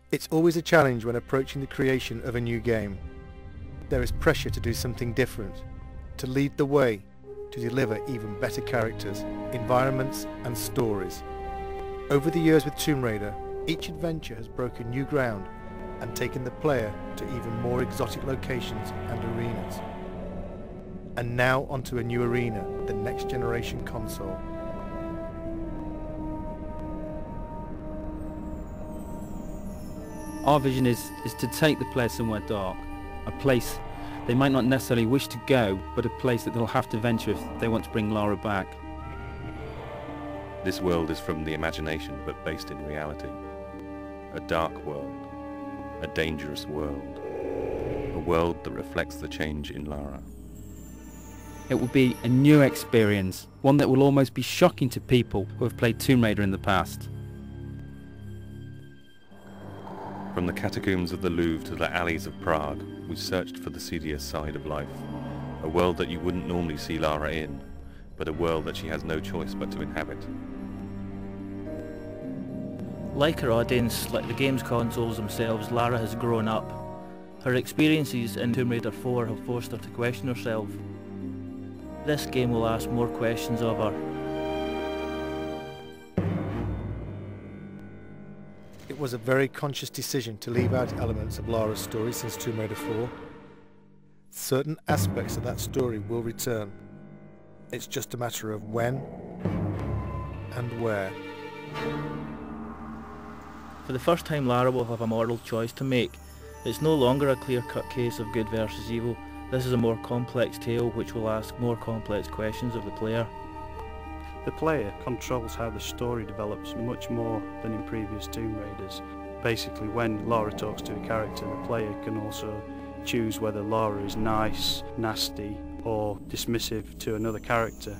It's always a challenge when approaching the creation of a new game. There is pressure to do something different, to lead the way, to deliver even better characters, environments and stories. Over the years with Tomb Raider, each adventure has broken new ground and taken the player to even more exotic locations and arenas. And now onto a new arena, the next generation console. Our vision is to take the player somewhere dark, a place they might not necessarily wish to go, but a place that they'll have to venture if they want to bring Lara back. This world is from the imagination, but based in reality. A dark world, a dangerous world, a world that reflects the change in Lara. It will be a new experience, one that will almost be shocking to people who have played Tomb Raider in the past. From the catacombs of the Louvre to the alleys of Prague, we searched for the seedier side of life. A world that you wouldn't normally see Lara in, but a world that she has no choice but to inhabit. Like her audience, like the game's consoles themselves, Lara has grown up. Her experiences in Tomb Raider 4 have forced her to question herself. This game will ask more questions of her. It was a very conscious decision to leave out elements of Lara's story since Tomb Raider 4. Certain aspects of that story will return. It's just a matter of when and where. For the first time, Lara will have a moral choice to make. It's no longer a clear-cut case of good versus evil. This is a more complex tale which will ask more complex questions of the player. The player controls how the story develops much more than in previous Tomb Raiders. Basically, when Lara talks to a character, the player can also choose whether Lara is nice, nasty, or dismissive to another character.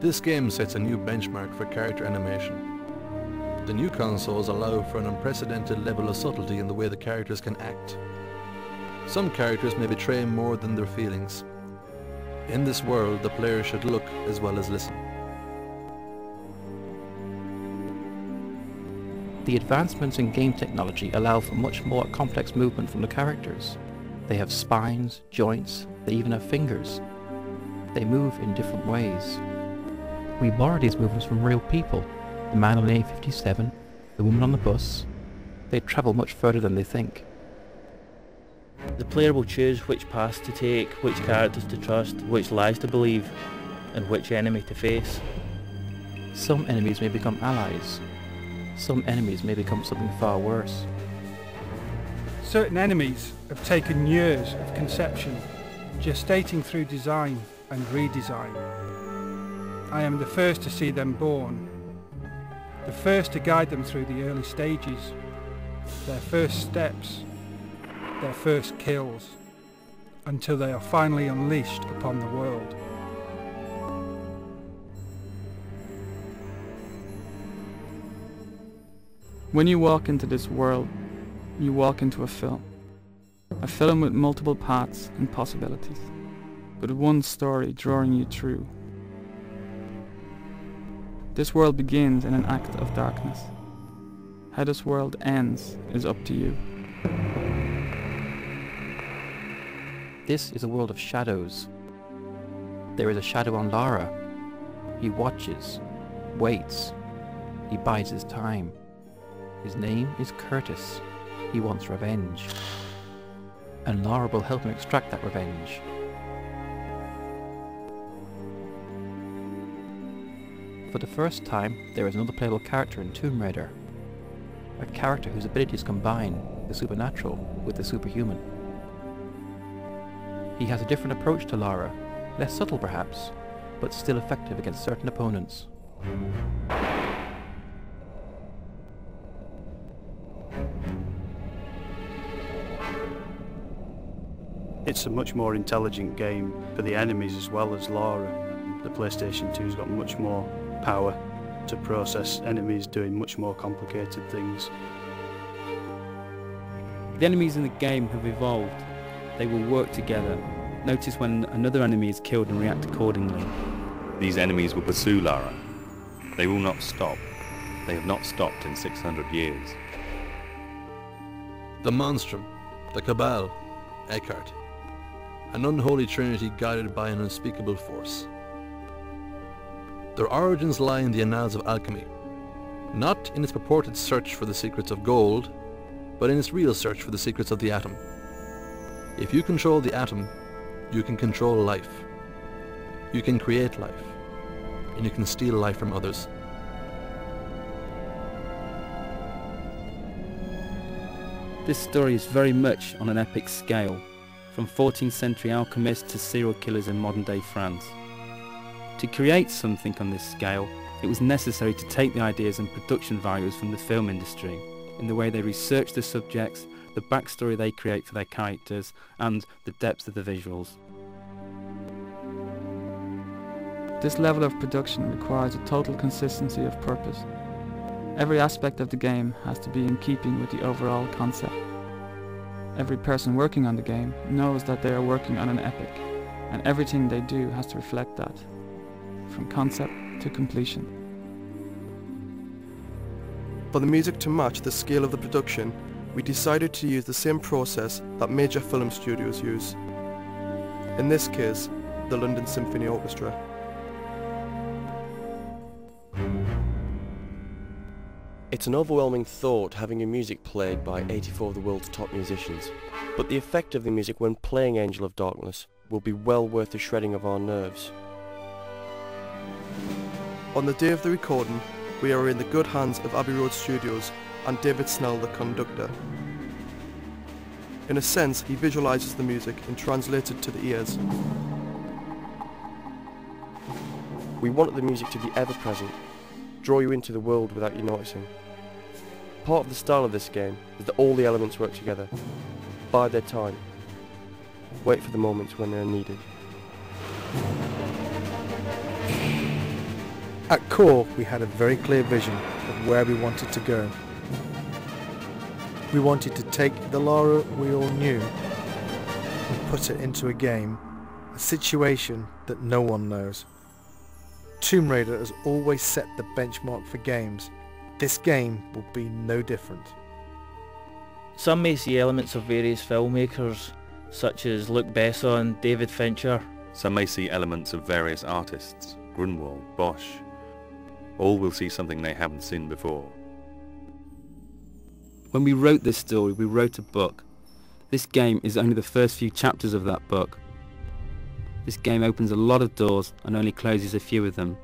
This game sets a new benchmark for character animation. The new consoles allow for an unprecedented level of subtlety in the way the characters can act. Some characters may betray more than their feelings. In this world, the player should look as well as listen. The advancements in game technology allow for much more complex movement from the characters. They have spines, joints, they even have fingers. They move in different ways. We borrow these movements from real people. The man on the A57, the woman on the bus. They travel much further than they think. The player will choose which paths to take, which characters to trust, which lies to believe, and which enemy to face. Some enemies may become allies. Some enemies may become something far worse. Certain enemies have taken years of conception, gestating through design and redesign. I am the first to see them born, the first to guide them through the early stages, their first steps, their first kills, until they are finally unleashed upon the world. When you walk into this world, you walk into a film with multiple paths and possibilities, but one story drawing you through. This world begins in an act of darkness. How this world ends is up to you. This is a world of shadows. There is a shadow on Lara. He watches, waits, he bides his time. His name is Curtis. He wants revenge. And Lara will help him extract that revenge. For the first time, there is another playable character in Tomb Raider. A character whose abilities combine the supernatural with the superhuman. He has a different approach to Lara, less subtle perhaps, but still effective against certain opponents. It's a much more intelligent game for the enemies as well as Lara. The PlayStation 2's got much more power to process enemies doing much more complicated things. The enemies in the game have evolved. They will work together. Notice when another enemy is killed and react accordingly. These enemies will pursue Lara. They will not stop. They have not stopped in 600 years. The Monstrum, the Cabal, Eckhart. An unholy trinity guided by an unspeakable force. Their origins lie in the annals of alchemy, not in its purported search for the secrets of gold, but in its real search for the secrets of the atom. If you control the atom, you can control life. You can create life, and you can steal life from others. This story is very much on an epic scale, from 14th century alchemists to serial killers in modern day France. To create something on this scale, it was necessary to take the ideas and production values from the film industry, in the way they research the subjects, the backstory they create for their characters, and the depth of the visuals. This level of production requires a total consistency of purpose. Every aspect of the game has to be in keeping with the overall concept. Every person working on the game knows that they are working on an epic, and everything they do has to reflect that, from concept to completion. For the music to match the scale of the production, we decided to use the same process that major film studios use. In this case, the London Symphony Orchestra. It's an overwhelming thought having your music played by 84 of the world's top musicians, but the effect of the music when playing Angel of Darkness will be well worth the shredding of our nerves. On the day of the recording, we are in the good hands of Abbey Road Studios and David Snell, the conductor. In a sense, he visualises the music and translates it to the ears. We wanted the music to be ever-present, draw you into the world without you noticing. Part of the style of this game is that all the elements work together, bide their time, wait for the moments when they are needed. At core, we had a very clear vision of where we wanted to go. We wanted to take the Lara we all knew and put it into a game, a situation that no one knows. Tomb Raider has always set the benchmark for games. This game will be no different. Some may see elements of various filmmakers, such as Luc Besson, David Fincher. Some may see elements of various artists, Grunwald, Bosch. All will see something they haven't seen before. When we wrote this story, we wrote a book. This game is only the first few chapters of that book. This game opens a lot of doors and only closes a few of them.